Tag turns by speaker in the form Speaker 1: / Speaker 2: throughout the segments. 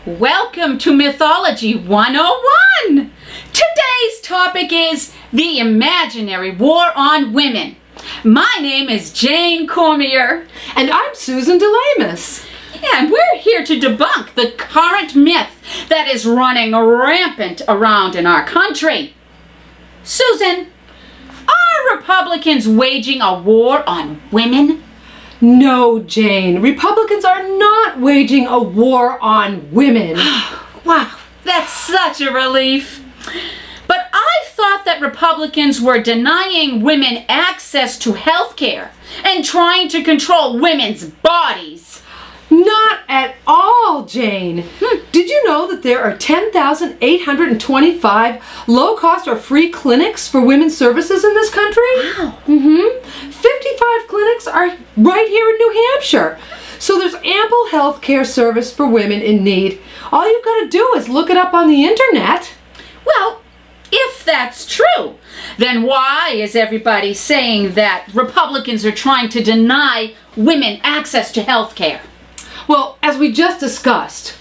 Speaker 1: Welcome to Mythology 101! Today's topic is the imaginary war on women. My name is Jane Cormier.
Speaker 2: And I'm Susan DeLamus.
Speaker 1: Yeah, and we're here to debunk the current myth that is running rampant around in our country. Susan, are Republicans waging a war on women?
Speaker 2: No, Jane. Republicans are not waging a war on women.
Speaker 1: Wow, that's such a relief. But I thought that Republicans were denying women access to health care and trying to control women's bodies.
Speaker 2: Not at all, Jane. Did you know that there are 10,825 low-cost or free clinics for women's services in this country?
Speaker 1: Wow.
Speaker 2: 55 clinics are right here in New Hampshire. So there's ample health care service for women in need. All you've got to do is look it up on the internet.
Speaker 1: Well, if that's true, then why is everybody saying that Republicans are trying to deny women access to health care?
Speaker 2: Well, as we just discussed,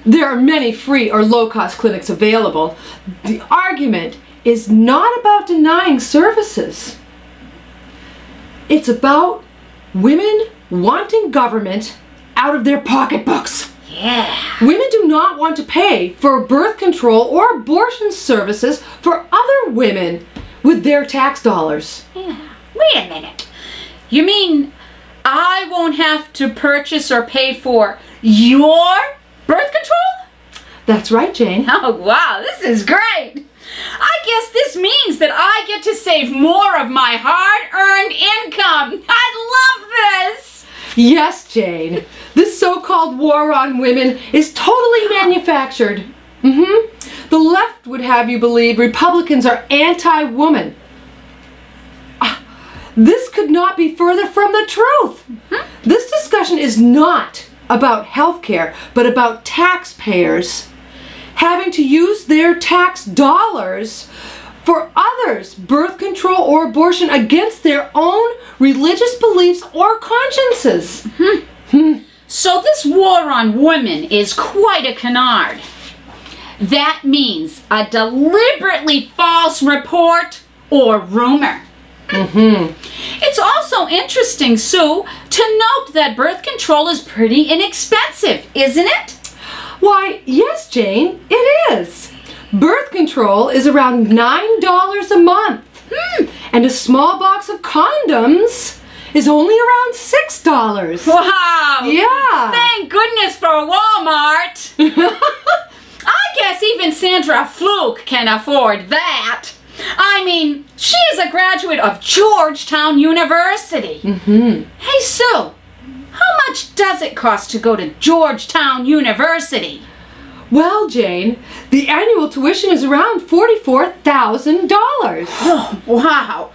Speaker 2: there are many free or low-cost clinics available. The argument is not about denying services. It's about women wanting government out of their pocketbooks.
Speaker 1: Yeah.
Speaker 2: Women do not want to pay for birth control or abortion services for other women with their tax dollars.
Speaker 1: Yeah. Wait a minute. You mean I won't have to purchase or pay for your birth control?
Speaker 2: That's right, Jane.
Speaker 1: Oh, wow, this is great. I guess this means that I get to save more of my hard-earned income. I love this.
Speaker 2: Yes, Jane. This so-called war on women is totally manufactured. The left would have you believe Republicans are anti-woman. This could not be further from the truth. This discussion is not about health care, but about taxpayers having to use their tax dollars for others' birth control or abortion against their own religious beliefs or consciences.
Speaker 1: So this war on women is quite a canard. That means a deliberately false report or rumor. It's also interesting, Sue, to note that birth control is pretty inexpensive, isn't it?
Speaker 2: Why, yes, Jane, it is. Birth control is around $9 a month. And a small box of condoms is only around $6.
Speaker 1: Wow!
Speaker 2: Yeah.
Speaker 1: Thank goodness for Walmart. I guess even Sandra Fluke can afford that. I mean, she is a graduate of Georgetown University. Hey, Sue, how much does it cost to go to Georgetown University?
Speaker 2: Well, Jane, the annual tuition is around $44,000.
Speaker 1: Oh, wow.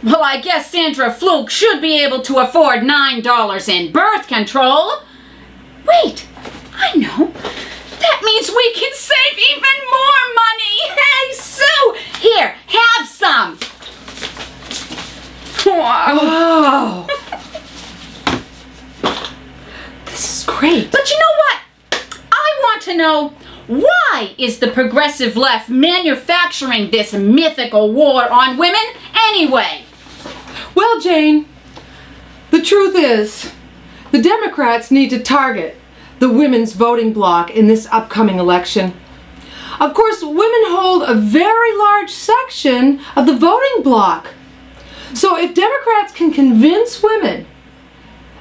Speaker 1: Well, I guess Sandra Fluke should be able to afford $9 in birth control. Wait, I know. That means we can save even more money. Hey, Sue, here, have some.
Speaker 2: Wow. This is great.
Speaker 1: But you know what? I want to know, why is the progressive left manufacturing this mythical war on women anyway?
Speaker 2: Well, Jane, the truth is, the Democrats need to target the women's voting bloc in this upcoming election. Of course, women hold a very large section of the voting bloc. So if Democrats can convince women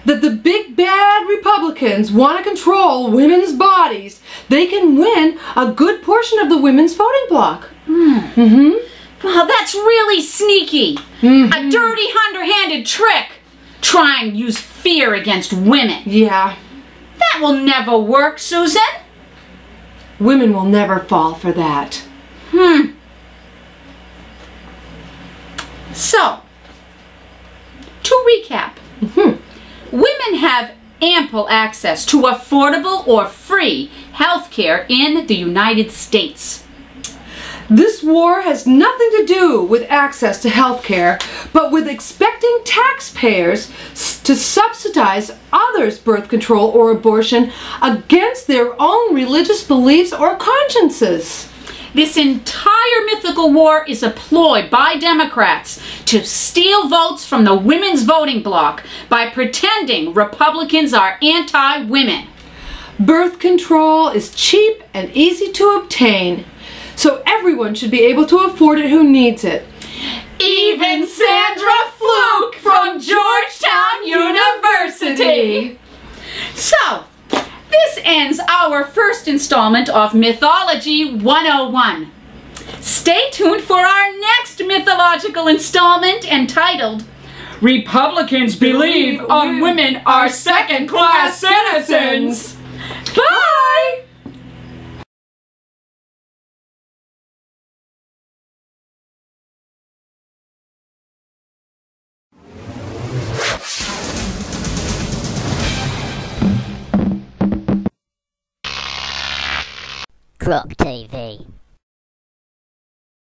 Speaker 2: that the big bad Republicans want to control women's bodies, they can win a good portion of the women's voting bloc.
Speaker 1: Well, that's really sneaky. A dirty, underhanded trick. Try and use fear against women.
Speaker 2: Yeah.
Speaker 1: That will never work, Susan.
Speaker 2: Women will never fall for that.
Speaker 1: So, to recap, women have ample access to affordable or free health care in the United States.
Speaker 2: This war has nothing to do with access to health care, but with expecting taxpayers to subsidize others' birth control or abortion against their own religious beliefs or consciences.
Speaker 1: This entire mythical war is a ploy by Democrats to steal votes from the women's voting bloc by pretending Republicans are anti-women.
Speaker 2: Birth control is cheap and easy to obtain, so everyone should be able to afford it who needs it.
Speaker 1: Even Sandra Fluke from Georgetown University. So, this ends our first installment of Mythology 101. Stay tuned for our next mythological installment entitled Republicans Believe on Women Are Second-Class Citizens. Bye!
Speaker 3: Croc TV.